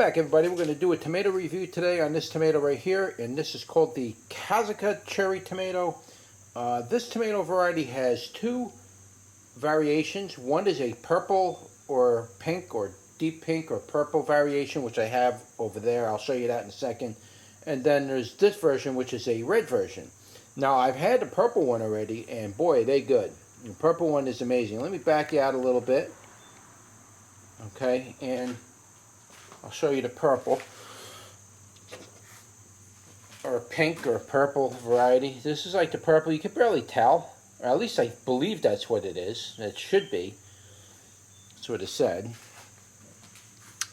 back, everybody. We're going to do a tomato review today on this tomato right here, and this is called the Kazachka Cherry Tomato. This tomato variety has two variations. One is a purple or pink or deep pink or purple variation, which I have over there. I'll show you that in a second. And then there's this version, which is a red version. Now, I've had the purple one already, and boy, they good. The purple one is amazing. Let me back you out a little bit. Okay, and I'll show you the purple, or pink or purple variety. This is like the purple. You can barely tell, or at least I believe that's what it is. It should be. That's what it said.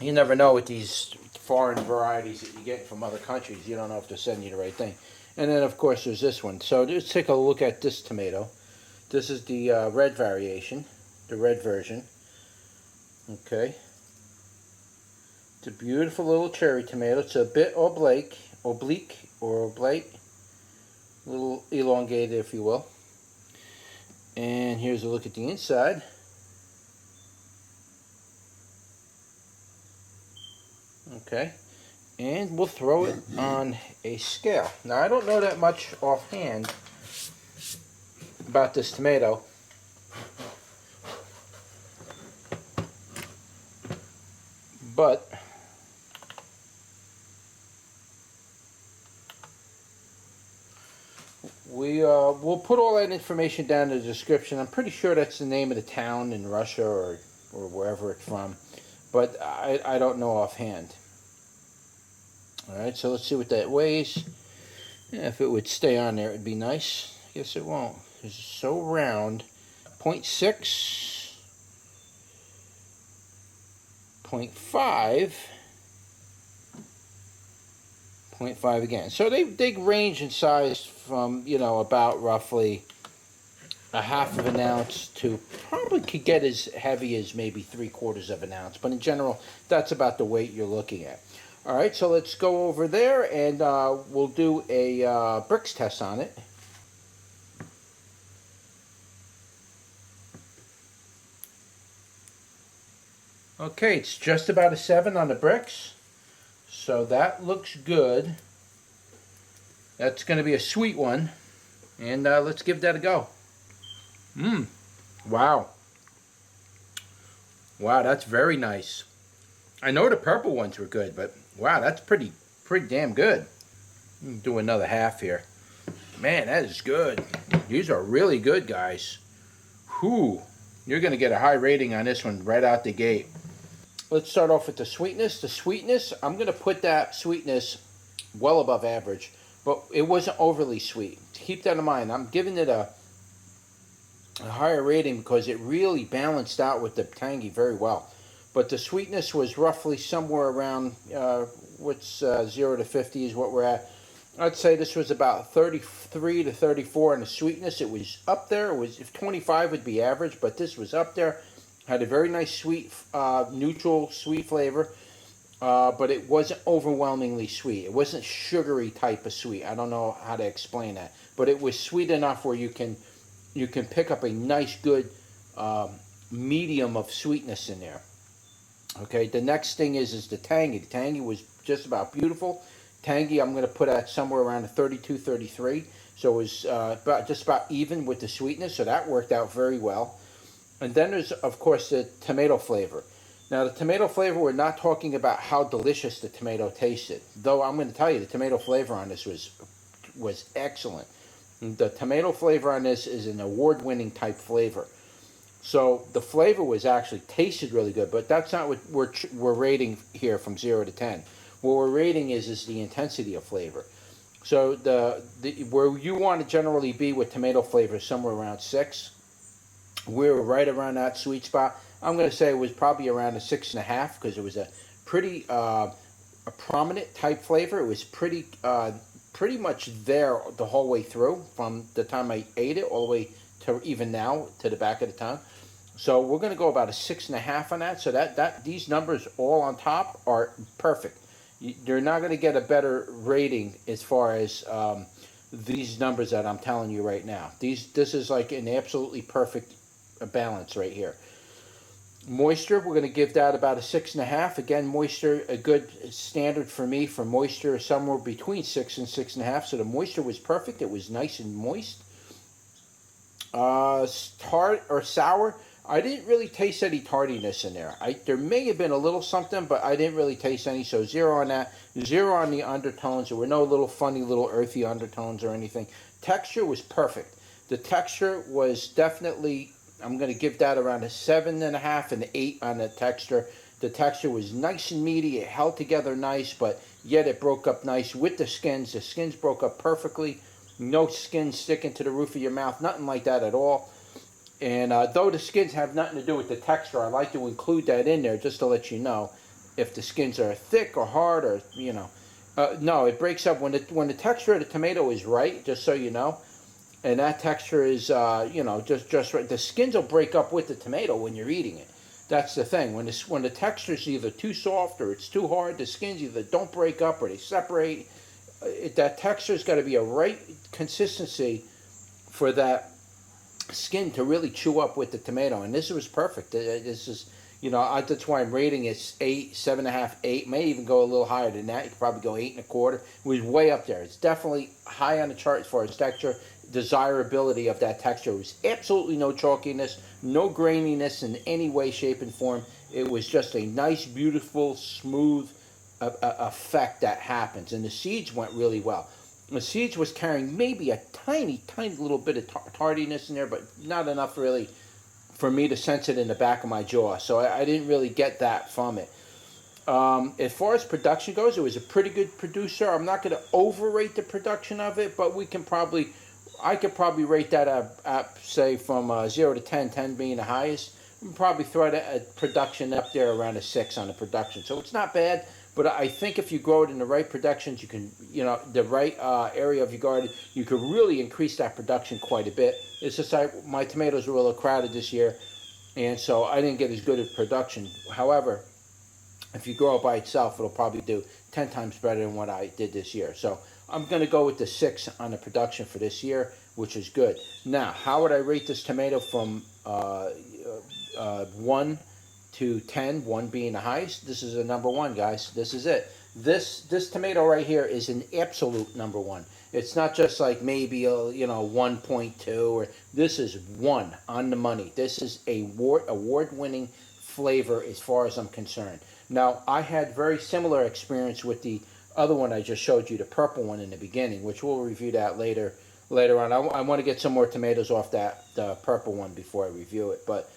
You never know with these foreign varieties that you get from other countries. You don't know if they're sending you the right thing. And then, of course, there's this one. So let's take a look at this tomato. This is the red variation, the red version. Okay. It's a beautiful little cherry tomato. It's a bit oblique, a little elongated, if you will. And here's a look at the inside. Okay, and we'll throw it on a scale. Now, I don't know that much offhand about this tomato. But we'll put all that information down in the description. I'm pretty sure that's the name of the town in Russia or wherever it's from, but I don't know offhand. All right, so let's see what that weighs. Yeah, if it would stay on there, it'd be nice. I guess it won't. It's so round. 0.6, 0.5. 0.5 again. So they range in size from, you know, about roughly a half of an ounce to probably could get as heavy as maybe 3/4 of an ounce. But in general, that's about the weight you're looking at. All right, so let's go over there and we'll do a Brix test on it. Okay, it's just about a 7 on the Brix. So that looks good. That's going to be a sweet one. And let's give that a go. Wow. Wow, that's very nice. I know the purple ones were good, but wow, that's pretty damn good. Do another half here. Man, that is good. These are really good, guys. Whew. You're going to get a high rating on this one right out the gate. Let's start off with the sweetness. The sweetness, I'm going to put that sweetness well above average, but it wasn't overly sweet. Keep that in mind. I'm giving it a higher rating because it really balanced out with the tangy very well. But the sweetness was roughly somewhere around, 0 to 50 is what we're at. I'd say this was about 33 to 34 in the sweetness. It was up there. It was, if 25 would be average, but this was up there. Had a very nice sweet, neutral sweet flavor, but it wasn't overwhelmingly sweet. It wasn't sugary type of sweet. I don't know how to explain that, but it was sweet enough where you can pick up a nice, good medium of sweetness in there. Okay, the next thing is the tangy. The tangy was just about beautiful. Tangy, I'm going to put at somewhere around a 32, 33. So it was just about even with the sweetness, so that worked out very well. And then there's, of course, the tomato flavor. Now, the tomato flavor, we're not talking about how delicious the tomato tasted. Though I'm going to tell you, the tomato flavor on this was excellent. The tomato flavor on this is an award-winning type flavor. So the flavor was actually tasted really good, but that's not what we're rating here from 0 to 10. What we're rating is the intensity of flavor. So where you want to generally be with tomato flavor is somewhere around 6. We were right around that sweet spot. I'm going to say it was probably around a 6.5 because it was a pretty a prominent type flavor. It was pretty much there the whole way through from the time I ate it all the way to even now to the back of the tongue. So we're going to go about a 6.5 on that. So these numbers all on top are perfect. You're not going to get a better rating as far as these numbers that I'm telling you right now. This is like an absolutely perfect balance right here. Moisture, we're going to give that about a 6.5. Again, moisture, a good standard for me for moisture is somewhere between 6 and 6.5. So the moisture was perfect. It was nice and moist. Tart or sour, I didn't really taste any tardiness in there. There may have been a little something, but I didn't really taste any. So 0 on that. 0 on the undertones. There were no little funny little earthy undertones or anything. Texture was perfect. The texture was definitely, I'm going to give that around a 7.5 and 8 on the texture. The texture was nice and meaty. It held together nice, but yet it broke up nice with the skins. The skins broke up perfectly. No skin sticking to the roof of your mouth. Nothing like that at all. And though the skins have nothing to do with the texture, I like to include that in there just to let you know if the skins are thick or hard or, you know. No, it breaks up when the texture of the tomato is right, just so you know. And that texture is, you know, just right. The skins will break up with the tomato when you're eating it. That's the thing. When the texture is either too soft or it's too hard, the skins either don't break up or they separate. That texture's got to be a right consistency for that skin to really chew up with the tomato. And this was perfect. This is, you know, that's why I'm rating it 8, 7.5, 8. May even go a little higher than that. You could probably go 8.25. It was way up there. It's definitely high on the chart as far as texture. Desirability of that texture. It was absolutely no chalkiness, no graininess in any way, shape, and form. It was just a nice, beautiful, smooth effect that happens. And the seeds went really well. The seeds was carrying maybe a tiny little bit of tardiness in there, but not enough really for me to sense it in the back of my jaw. So I didn't really get that from it. As far as production goes, it was a pretty good producer. I'm not going to overrate the production of it, but I could probably rate that up, say, from 0 to 10, 10 being the highest. Probably throw a production up there around a 6 on the production. So it's not bad, but I think if you grow it in the right productions, you can, you know, the right area of your garden, you could really increase that production quite a bit. It's just like my tomatoes were a little crowded this year, and so I didn't get as good a production. However, if you grow it by itself, it'll probably do 10 times better than what I did this year. So I'm going to go with the 6 on the production for this year, which is good. Now, how would I rate this tomato from 1 to 10, 1 being the highest? This is a number 1, guys. This is it. This tomato right here is an absolute number 1. It's not just like maybe a 1.2 or this is 1 on the money. This is a award-winning flavor as far as I'm concerned. Now, I had very similar experience with the other one I just showed you, the purple one in the beginning, which we'll review that later on. I want to get some more tomatoes off the purple one before I review it, but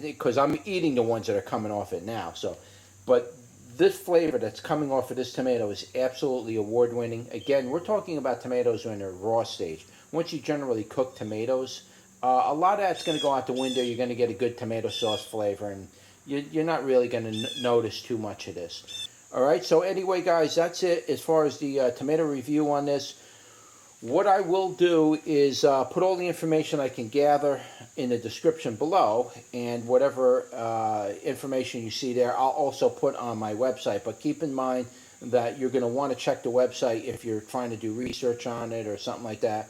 because I'm eating the ones that are coming off it now. So, but this flavor that's coming off of this tomato is absolutely award-winning. Again, we're talking about tomatoes in their raw stage. Once you generally cook tomatoes, a lot of that's going to go out the window. You're going to get a good tomato sauce flavor, and you're not really going to notice too much of this. All right, so anyway, guys, that's it as far as the tomato review on this. What I will do is put all the information I can gather in the description below, and whatever information you see there, I'll also put on my website. But keep in mind that you're going to want to check the website if you're trying to do research on it or something like that.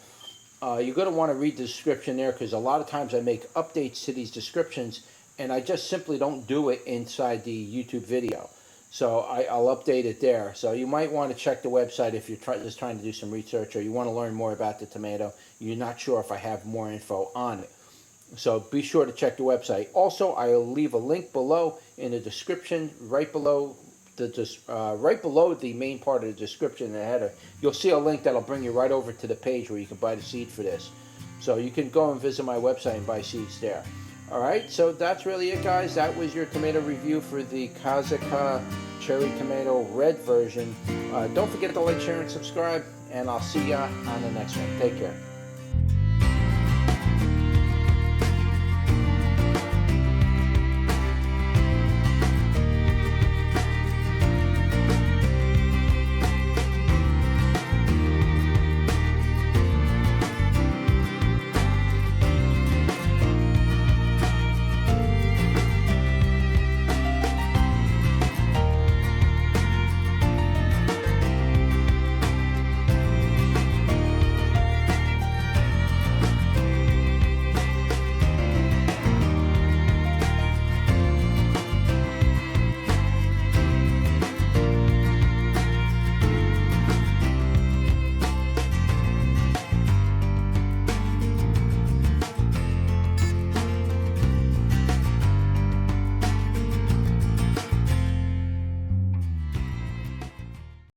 You're going to want to read the description there, because a lot of times I make updates to these descriptions, and I just simply don't do it inside the YouTube video. So I'll update it there. So you might want to check the website if you're just trying to do some research, or you want to learn more about the tomato. You're not sure if I have more info on it. So be sure to check the website. Also, I'll leave a link below in the description, right below the main part of the description, the header. You'll see a link that'll bring you right over to the page where you can buy the seed for this. So you can go and visit my website and buy seeds there. Alright, so that's really it, guys. That was your tomato review for the Kazachka Cherry Tomato Red version. Don't forget to like, share, and subscribe, and I'll see ya on the next one. Take care.